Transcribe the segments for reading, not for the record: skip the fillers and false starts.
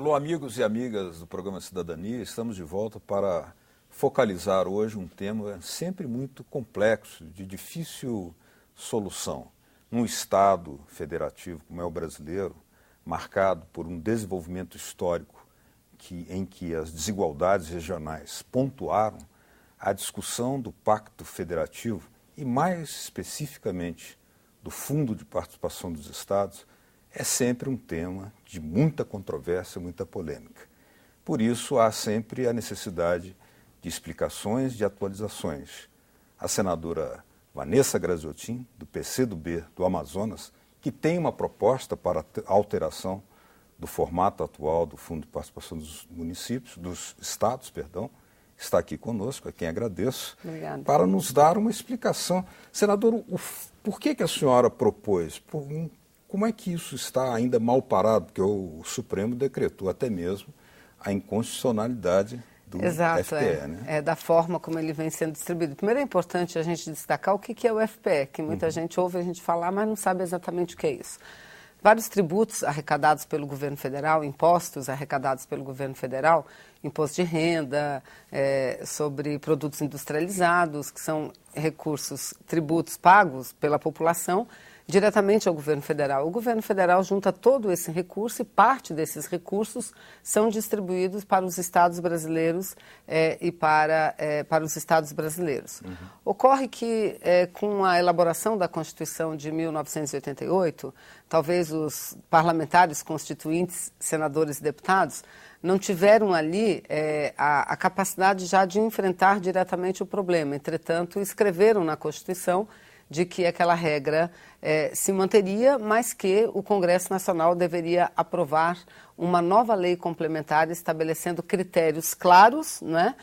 Alô, amigos e amigas do programa Cidadania, estamos de volta para focalizar hoje um tema sempre muito complexo, de difícil solução. Num Estado federativo como é o brasileiro, marcado por um desenvolvimento histórico em que as desigualdades regionais pontuaram, a discussão do Pacto Federativo e, mais especificamente, do Fundo de Participação dos Estados, é sempre um tema de muita controvérsia, muita polêmica. Por isso, há sempre a necessidade de explicações, de atualizações. A senadora Vanessa Graziotin, do PCdoB do Amazonas, que tem uma proposta para alteração do formato atual do Fundo de Participação dos Estados, está aqui conosco, a quem agradeço, Obrigada. Para nos dar uma explicação. Senador, por que a senhora propôs? Como é que isso está ainda mal parado? Porque o Supremo decretou até mesmo a inconstitucionalidade do FPE, né? Da forma como ele vem sendo distribuído. Primeiro é importante a gente destacar o que é o FPE, que muita gente ouve a gente falar, mas não sabe exatamente o que é isso. Vários tributos arrecadados pelo governo federal, impostos arrecadados pelo governo federal, imposto de renda, sobre produtos industrializados, que são tributos pagos pela população, diretamente ao governo federal. O governo federal junta todo esse recurso e parte desses recursos são distribuídos para os estados brasileiros e para os estados brasileiros. Ocorre que, com a elaboração da Constituição de 1988, talvez os parlamentares constituintes, senadores e deputados, não tiveram ali a capacidade já de enfrentar diretamente o problema. Entretanto, escreveram na Constituição de que aquela regra se manteria, mas que o Congresso Nacional deveria aprovar uma nova lei complementar estabelecendo critérios claros, né,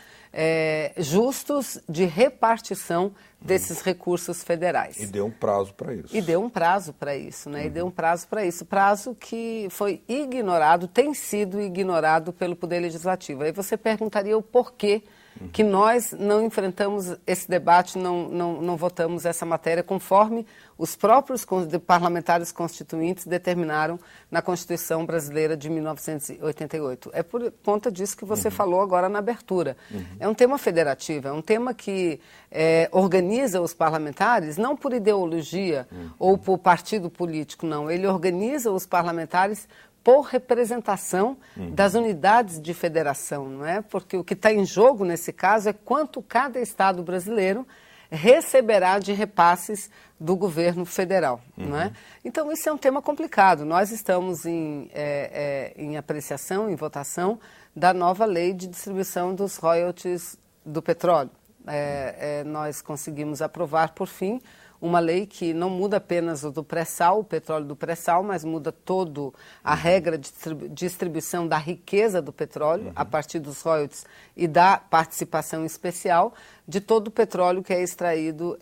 justos de repartição desses recursos federais. E deu um prazo para isso. E deu um prazo para isso, né? E deu um prazo para isso. Prazo que foi ignorado, tem sido ignorado pelo Poder Legislativo. Aí você perguntaria o porquê que nós não enfrentamos esse debate, não votamos essa matéria conforme os próprios parlamentares constituintes determinaram na Constituição Brasileira de 1988. É por conta disso que você falou agora na abertura. É um tema federativo, é um tema que organiza os parlamentares não por ideologia ou por partido político, não. Ele organiza os parlamentares por representação das unidades de federação, não é? Porque o que está em jogo nesse caso é quanto cada estado brasileiro receberá de repasses do governo federal, não é? Então isso é um tema complicado. Nós estamos em apreciação, em votação da nova lei de distribuição dos royalties do petróleo. Nós conseguimos aprovar, por fim, uma lei que não muda apenas o do pré-sal, o petróleo do pré-sal, mas muda toda a regra de distribuição da riqueza do petróleo, a partir dos royalties e da participação especial de todo o petróleo que é extraído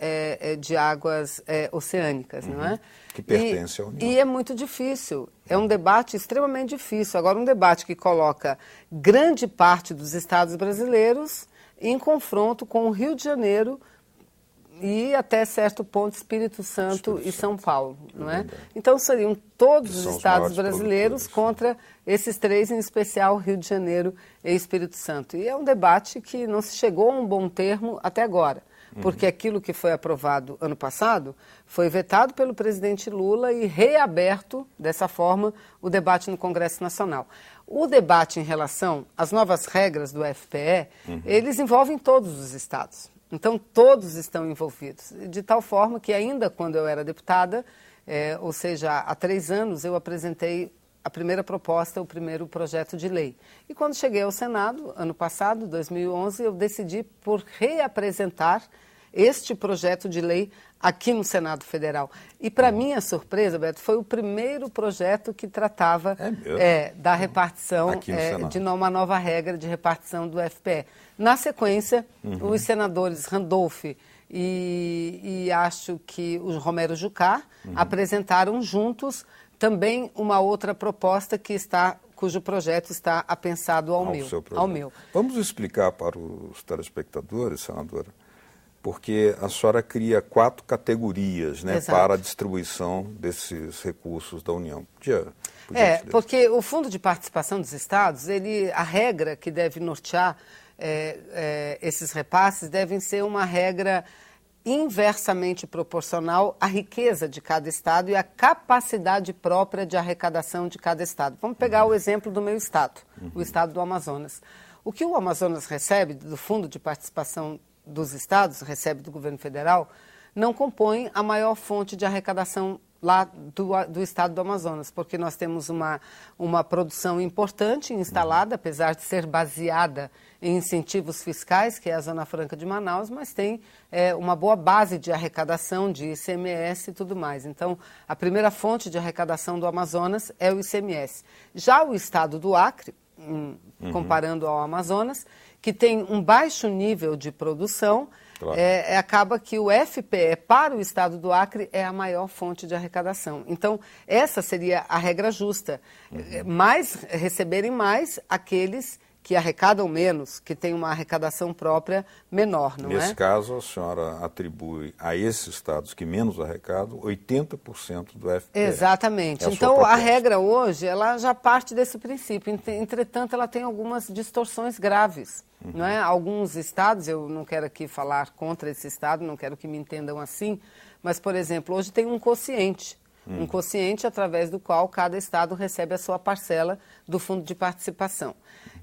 de águas oceânicas, não é? Que pertence à União. E é muito difícil, é um debate extremamente difícil. Agora, um debate que coloca grande parte dos estados brasileiros em confronto com o Rio de Janeiro, e até certo ponto Espírito Santo e São Paulo, não é? Então seriam todos os estados brasileiros contra esses três, em especial Rio de Janeiro e Espírito Santo. E é um debate que não se chegou a um bom termo até agora, porque aquilo que foi aprovado ano passado foi vetado pelo presidente Lula e reaberto, dessa forma, o debate no Congresso Nacional. O debate em relação às novas regras do FPE, eles envolvem todos os estados. Então, todos estão envolvidos, de tal forma que ainda quando eu era deputada, ou seja, há 3 anos, eu apresentei a primeira proposta, o primeiro projeto de lei. E quando cheguei ao Senado, ano passado, 2011, eu decidi por reapresentar este projeto de lei aqui no Senado Federal. E, para minha surpresa, Beto, foi o primeiro projeto que tratava da repartição, de uma nova regra de repartição do FPE. Na sequência, os senadores Randolph e acho que o Romero Jucá apresentaram juntos também uma outra proposta cujo projeto está apensado ao meu. Vamos explicar para os telespectadores, senadora, Porque a senhora cria 4 categorias, né, Exato. para a distribuição desses recursos da União. Podia Porque o Fundo de Participação dos Estados, a regra que deve nortear esses repasses devem ser uma regra inversamente proporcional à riqueza de cada estado e à capacidade própria de arrecadação de cada estado. Vamos pegar o exemplo do meu estado, o estado do Amazonas. O que o Amazonas recebe do Fundo de Participação dos Estados, recebe do governo federal, não compõe a maior fonte de arrecadação lá do estado do Amazonas, porque nós temos uma produção importante instalada, apesar de ser baseada em incentivos fiscais, que é a Zona Franca de Manaus, mas tem uma boa base de arrecadação, de ICMS e tudo mais. Então, a primeira fonte de arrecadação do Amazonas é o ICMS. Já o estado do Acre, comparando ao Amazonas, que tem um baixo nível de produção, claro. Acaba que o FPE para o estado do Acre é a maior fonte de arrecadação. Então, essa seria a regra justa. Receberem mais aqueles que arrecadam menos, que têm uma arrecadação própria menor, não é? Nesse caso, a senhora atribui a esses estados que menos arrecadam 80% do FPE. Exatamente. Então, a regra hoje, ela já parte desse princípio. Entretanto, ela tem algumas distorções graves. Não é? Alguns estados, eu não quero aqui falar contra esse estado, não quero que me entendam assim, mas, por exemplo, hoje tem um quociente. Um quociente através do qual cada estado recebe a sua parcela do Fundo de Participação.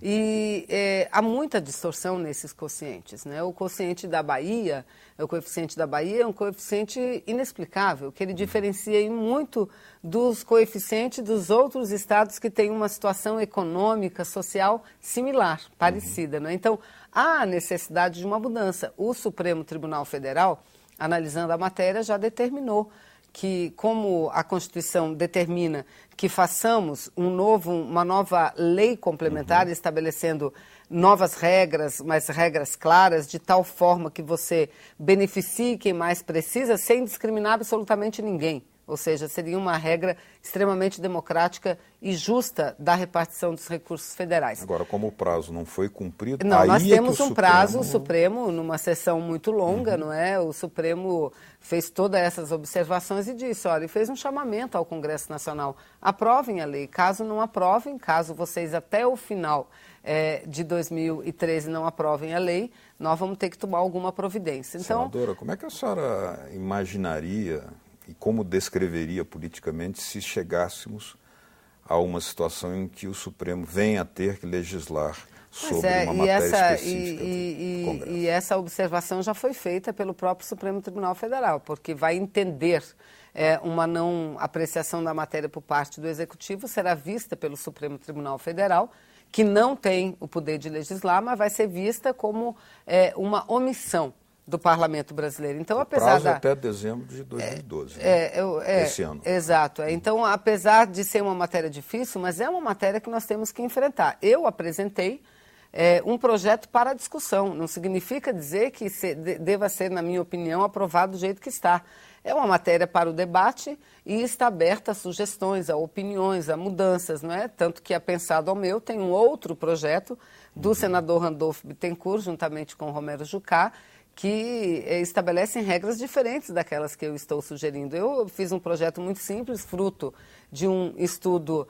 E há muita distorção nesses quocientes, né? O quociente da Bahia, o coeficiente da Bahia é um coeficiente inexplicável, que ele diferencia muito dos coeficientes dos outros estados que têm uma situação econômica, social similar, parecida, né? Então, há necessidade de uma mudança. O Supremo Tribunal Federal, analisando a matéria, já determinou que, como a Constituição determina que façamos uma nova lei complementar estabelecendo novas regras, mas regras claras, de tal forma que você beneficie quem mais precisa sem discriminar absolutamente ninguém. Ou seja, seria uma regra extremamente democrática e justa da repartição dos recursos federais. Agora, como o prazo não foi cumprido... Não, nós temos um prazo, o Supremo, numa sessão muito longa, não é? O Supremo fez todas essas observações e disse, olha, fez um chamamento ao Congresso Nacional. Aprovem a lei. Caso não aprovem, caso vocês até o final de 2013 não aprovem a lei, nós vamos ter que tomar alguma providência. Então, senadora, como é que a senhora imaginaria... E como descreveria politicamente se chegássemos a uma situação em que o Supremo venha a ter que legislar sobre uma matéria específica do Congresso? E essa observação já foi feita pelo próprio Supremo Tribunal Federal, porque vai entender uma não apreciação da matéria por parte do Executivo, será vista pelo Supremo Tribunal Federal, que não tem o poder de legislar, mas vai ser vista como uma omissão do Parlamento brasileiro. Então, apesar até dezembro de 2012, esse ano. Exato. Então, apesar de ser uma matéria difícil, mas é uma matéria que nós temos que enfrentar. Eu apresentei um projeto para discussão. Não significa dizer que deva ser, na minha opinião, aprovado do jeito que está. É uma matéria para o debate e está aberta a sugestões, a opiniões, a mudanças, não é? Tanto que, apensado ao meu, tem um outro projeto do senador Randolfo Bittencourt, juntamente com o Romero Jucá, que estabelecem regras diferentes daquelas que eu estou sugerindo. Eu fiz um projeto muito simples, fruto de um estudo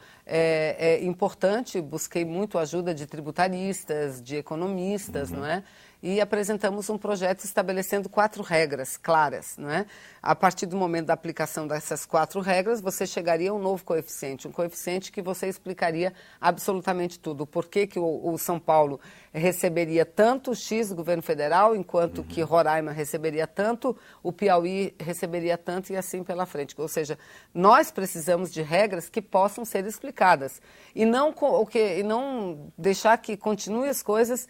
importante, busquei muito a ajuda de tributaristas, de economistas, não é? E apresentamos um projeto estabelecendo 4 regras claras, não é? A partir do momento da aplicação dessas 4 regras, você chegaria a um novo coeficiente, um coeficiente que você explicaria absolutamente tudo. Por que o São Paulo receberia tanto X do governo federal, enquanto que Roraima receberia tanto, o Piauí receberia tanto e assim pela frente. Ou seja, nós precisamos de regras que possam ser explicadas e não deixar que continue as coisas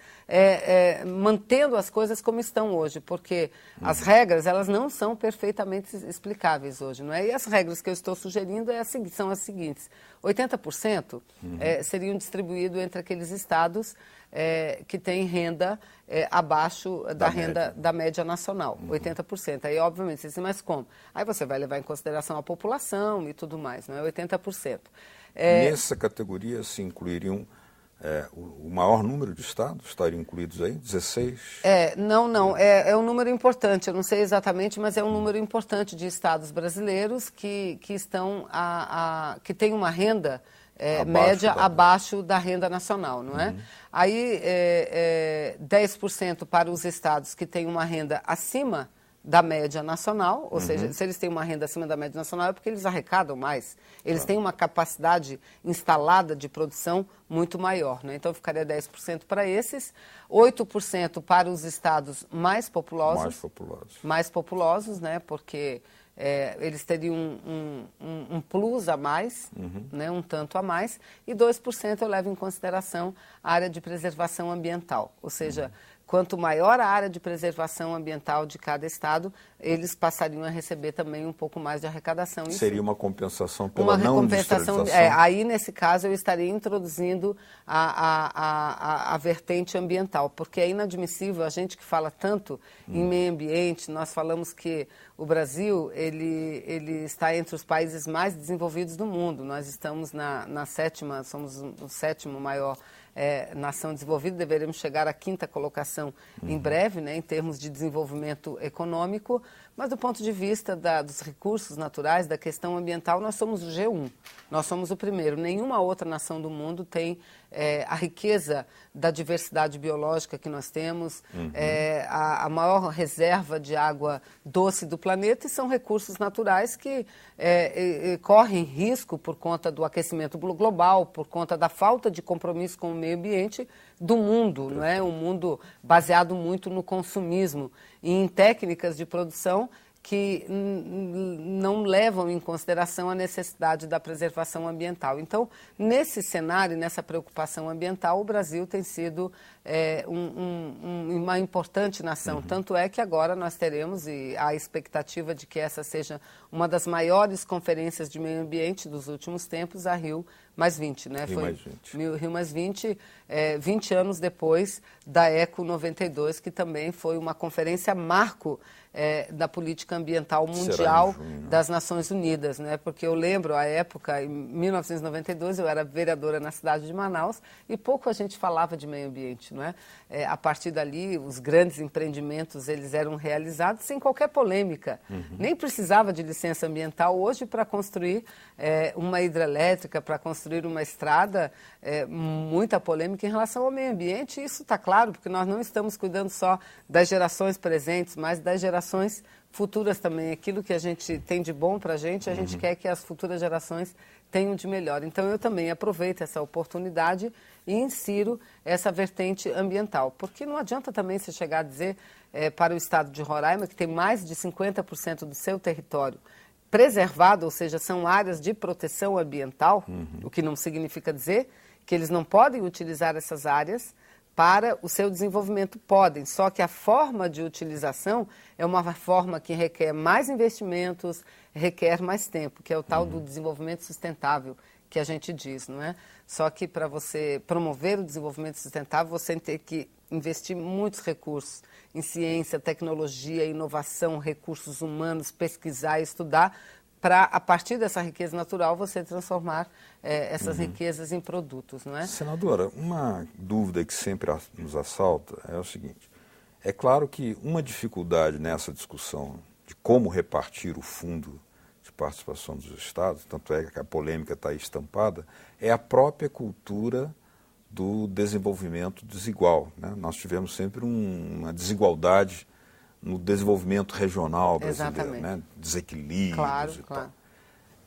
mantendo as coisas como estão hoje, porque as regras, elas não são perfeitamente explicáveis hoje, não é? E as regras que eu estou sugerindo são as seguintes: 80% seriam distribuídos entre aqueles estados que têm renda abaixo da renda da média nacional, 80%. Aí, obviamente, você diz, mas como? Aí você vai levar em consideração a população e tudo mais, não é? 80%. Nessa categoria se incluiriam o maior número de estados estariam incluídos aí? 16? Não. É um número importante. Eu não sei exatamente, mas é um número importante de estados brasileiros que que têm uma renda média abaixo da renda nacional, não é? Aí, 10% para os estados que têm uma renda acima da média nacional, ou seja, se eles têm uma renda acima da média nacional é porque eles arrecadam mais. Eles têm uma capacidade instalada de produção muito maior, né? Então ficaria 10% para esses, 8% para os estados mais populosos. Mais populosos, né? Porque eles teriam um plus a mais, né? Um tanto a mais, e 2% eu levo em consideração a área de preservação ambiental, ou seja, quanto maior a área de preservação ambiental de cada estado, eles passariam a receber também um pouco mais de arrecadação. Isso seria uma compensação pela não industrialização? Aí, nesse caso, eu estaria introduzindo a vertente ambiental, porque é inadmissível a gente que fala tanto em meio ambiente, nós falamos que o Brasil ele está entre os países mais desenvolvidos do mundo. Nós estamos na sétima, somos o sétimo maior nação desenvolvida, deveremos chegar à 5ª colocação em breve, né, em termos de desenvolvimento econômico, mas do ponto de vista dos recursos naturais, da questão ambiental, nós somos o G1, nós somos o primeiro. Nenhuma outra nação do mundo tem a riqueza da diversidade biológica que nós temos, a maior reserva de água doce do planeta, e são recursos naturais que correm risco por conta do aquecimento global, por conta da falta de compromisso com o meio ambiente do mundo, não é? Um mundo baseado muito no consumismo e em técnicas de produção que não levam em consideração a necessidade da preservação ambiental. Então, nesse cenário, nessa preocupação ambiental, o Brasil tem sido uma importante nação. Tanto é que agora nós teremos, e a expectativa de que essa seja uma das maiores conferências de meio ambiente dos últimos tempos, a Rio+20, né? Rio+20, 20 anos depois da Eco 92, que também foi uma conferência marco da política ambiental mundial das Nações Unidas, né? Porque eu lembro, à época, em 1992, eu era vereadora na cidade de Manaus e pouco a gente falava de meio ambiente, não é? A partir dali, os grandes empreendimentos, eles eram realizados sem qualquer polêmica. Nem precisava de licença ambiental hoje para construir uma hidrelétrica, para construir uma estrada, muita polêmica em relação ao meio ambiente, e isso está claro, porque nós não estamos cuidando só das gerações presentes, mas das gerações futuras também. Aquilo que a gente tem de bom para a gente quer que as futuras gerações tenham de melhor. Então, eu também aproveito essa oportunidade e insiro essa vertente ambiental, porque não adianta também você chegar a dizer para o estado de Roraima, que tem mais de 50% do seu território preservado, ou seja, são áreas de proteção ambiental, o que não significa dizer que eles não podem utilizar essas áreas para o seu desenvolvimento. Podem, só que a forma de utilização é uma forma que requer mais investimentos, requer mais tempo, que é o tal do desenvolvimento sustentável que a gente diz, não é? Só que para você promover o desenvolvimento sustentável, você tem que investir muitos recursos em ciência, tecnologia, inovação, recursos humanos, pesquisar, estudar, para, a partir dessa riqueza natural, você transformar essas riquezas em produtos, não é? Senadora, uma dúvida que sempre nos assalta é o seguinte: é claro que uma dificuldade nessa discussão de como repartir o fundo de participação dos estados, tanto é que a polêmica está aí estampada, é a própria cultura do desenvolvimento desigual, né? Nós tivemos sempre uma desigualdade no desenvolvimento regional brasileiro, né? Desequilíbrios tal.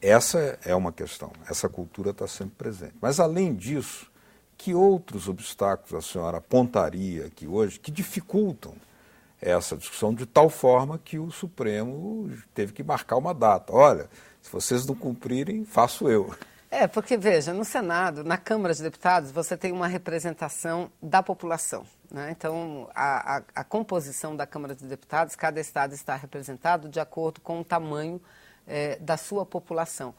Essa é uma questão, essa cultura está sempre presente. Mas, além disso, que outros obstáculos a senhora apontaria aqui hoje que dificultam essa discussão de tal forma que o Supremo teve que marcar uma data? Olha, se vocês não cumprirem, faço eu. Porque, veja, no Senado, na Câmara de Deputados, você tem uma representação da população, né? Então, a composição da Câmara de Deputados, cada estado está representado de acordo com o tamanho da sua população.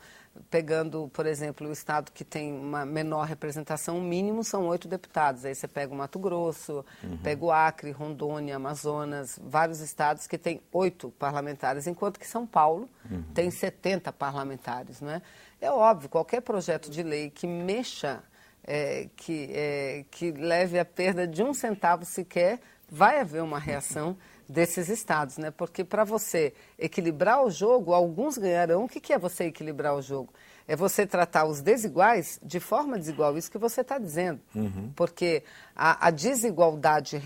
Pegando, por exemplo, o estado que tem uma menor representação, o mínimo são 8 deputados. Aí você pega o Mato Grosso, pega o Acre, Rondônia, Amazonas, vários estados que têm 8 parlamentares, enquanto que São Paulo tem 70 parlamentares, não é? É óbvio, qualquer projeto de lei que mexa que leve à perda de 1 centavo sequer, vai haver uma reação desses estados, né? Porque para você equilibrar o jogo, alguns ganharão. O que é você equilibrar o jogo? É você tratar os desiguais de forma desigual, isso que você está dizendo. Porque a desigualdade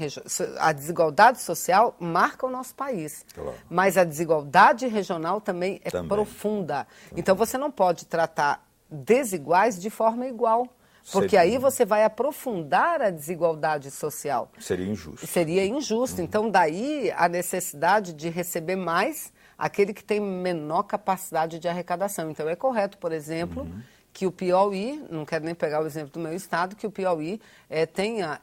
social marca o nosso país. Claro. Mas a desigualdade regional também é profunda. Então você não pode tratar desiguais de forma igual. Porque aí você vai aprofundar a desigualdade social. Seria injusto. Seria injusto. Então, daí a necessidade de receber mais aquele que tem menor capacidade de arrecadação. Então, é correto, por exemplo, que o Piauí, não quero nem pegar o exemplo do meu estado, que o Piauí tenha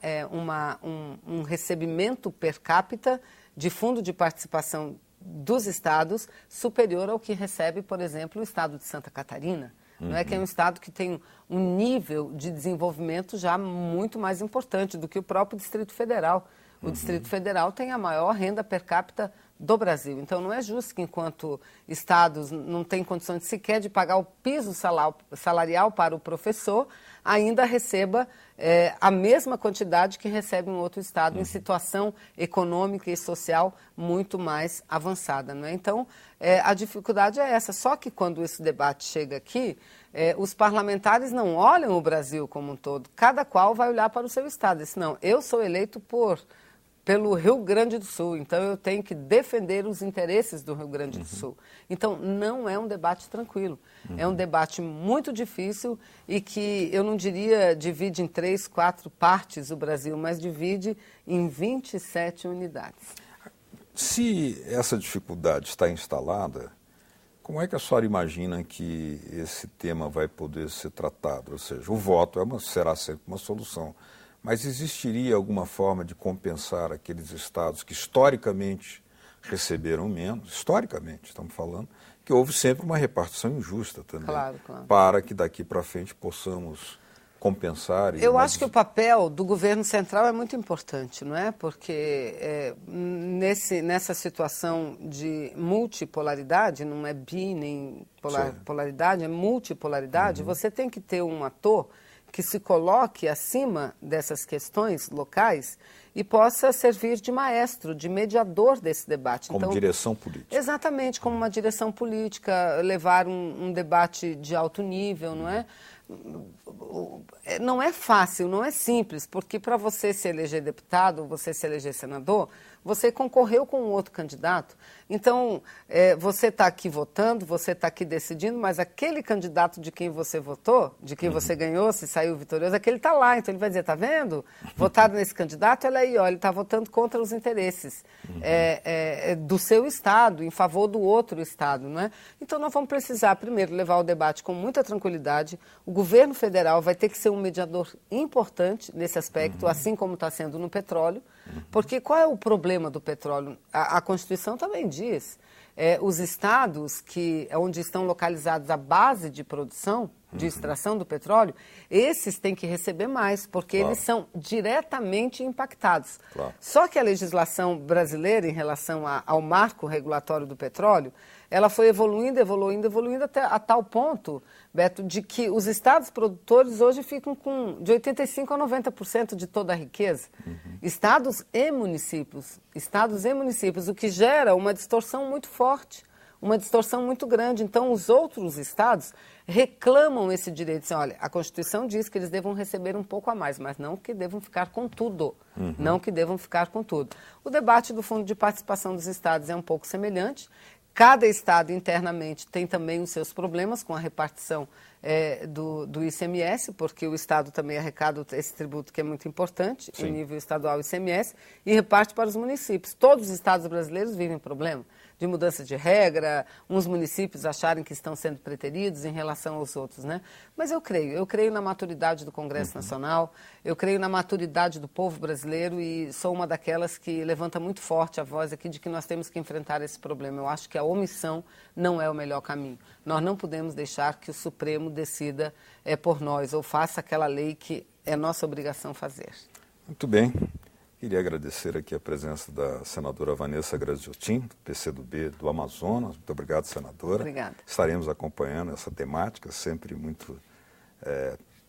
um recebimento per capita de fundo de participação dos estados superior ao que recebe, por exemplo, o estado de Santa Catarina. Não é que é um estado que tem um nível de desenvolvimento já muito mais importante do que o próprio Distrito Federal. O Distrito Federal tem a maior renda per capita do Brasil. Então, não é justo que, enquanto estados não têm condições sequer de pagar o piso salarial para o professor, ainda receba a mesma quantidade que recebe um outro estado em situação econômica e social muito mais avançada. Não é? Então, a dificuldade é essa. Só que quando esse debate chega aqui, os parlamentares não olham o Brasil como um todo. Cada qual vai olhar para o seu estado. Diz, não, eu sou eleito pelo Rio Grande do Sul, então eu tenho que defender os interesses do Rio Grande do Sul. Então, não é um debate tranquilo. É um debate muito difícil e que, eu não diria, divide em 3, 4 partes o Brasil, mas divide em 27 unidades. Se essa dificuldade está instalada, como é que a senhora imagina que esse tema vai poder ser tratado? Ou seja, o voto será sempre uma solução. Mas existiria alguma forma de compensar aqueles estados que historicamente receberam menos, historicamente estamos falando, que houve sempre uma repartição injusta também, claro. Para que daqui para frente possamos compensar. Eu acho que o papel do governo central é muito importante, não é? Porque nessa situação de multipolaridade, não é bi nem polaridade, é multipolaridade, você tem que ter um ator que se coloque acima dessas questões locais e possa servir de maestro, de mediador desse debate. Como direção política. Exatamente, como uma direção política, levar um debate de alto nível, não é? Não é fácil, não é simples, porque para você se eleger deputado, você se eleger senador, você concorreu com um outro candidato. Então, você está aqui votando, você está aqui decidindo, mas aquele candidato de quem você votou, de quem você ganhou, se saiu vitorioso, aquele está lá. Então, ele vai dizer, está vendo? Votaram nesse candidato, olha aí, ó, ele está votando contra os interesses do seu estado, em favor do outro estado. Não é? Então, nós vamos precisar, primeiro, levar o debate com muita tranquilidade. O governo federal vai ter que ser um mediador importante nesse aspecto, assim como está sendo no petróleo, porque qual é o problema do petróleo? A Constituição também diz, os estados onde estão localizados a base de produção, de extração do petróleo, esses têm que receber mais, porque eles são diretamente impactados. Só que a legislação brasileira em relação ao marco regulatório do petróleo, ela foi evoluindo até a tal ponto, Beto, de que os estados produtores hoje ficam com de 85% a 90% de toda a riqueza. Estados e municípios, o que gera uma distorção muito forte, uma distorção muito grande. Então, os outros estados reclamam esse direito. Dizem, olha, a Constituição diz que eles devam receber um pouco a mais, mas não que devam ficar com tudo. Não que devam ficar com tudo. O debate do Fundo de Participação dos Estados é um pouco semelhante. Cada estado internamente tem também os seus problemas com a repartição do ICMS, porque o estado também arrecada esse tributo que é muito importante, em nível estadual ICMS, e reparte para os municípios. Todos os estados brasileiros vivem problema de mudança de regra, uns municípios acharem que estão sendo preteridos em relação aos outros, né? Mas eu creio na maturidade do Congresso Nacional, eu creio na maturidade do povo brasileiro e sou uma daquelas que levanta muito forte a voz aqui de que nós temos que enfrentar esse problema. Eu acho que a omissão não é o melhor caminho. Nós não podemos deixar que o Supremo decida por nós ou faça aquela lei que é nossa obrigação fazer. Muito bem. Queria agradecer aqui a presença da senadora Vanessa Graziotin, do PCdoB do Amazonas. Muito obrigado, senadora. Obrigada. Estaremos acompanhando essa temática, sempre muito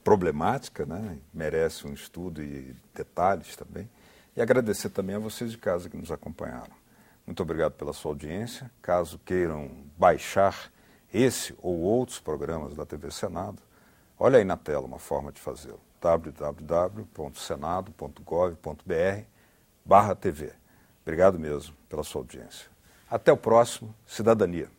problemática, né? Merece um estudo e detalhes também. E agradecer também a vocês de casa que nos acompanharam. Muito obrigado pela sua audiência. Caso queiram baixar esse ou outros programas da TV Senado, olha aí na tela uma forma de fazê-lo. www.senado.gov.br/TV. Obrigado mesmo pela sua audiência. Até o próximo Cidadania.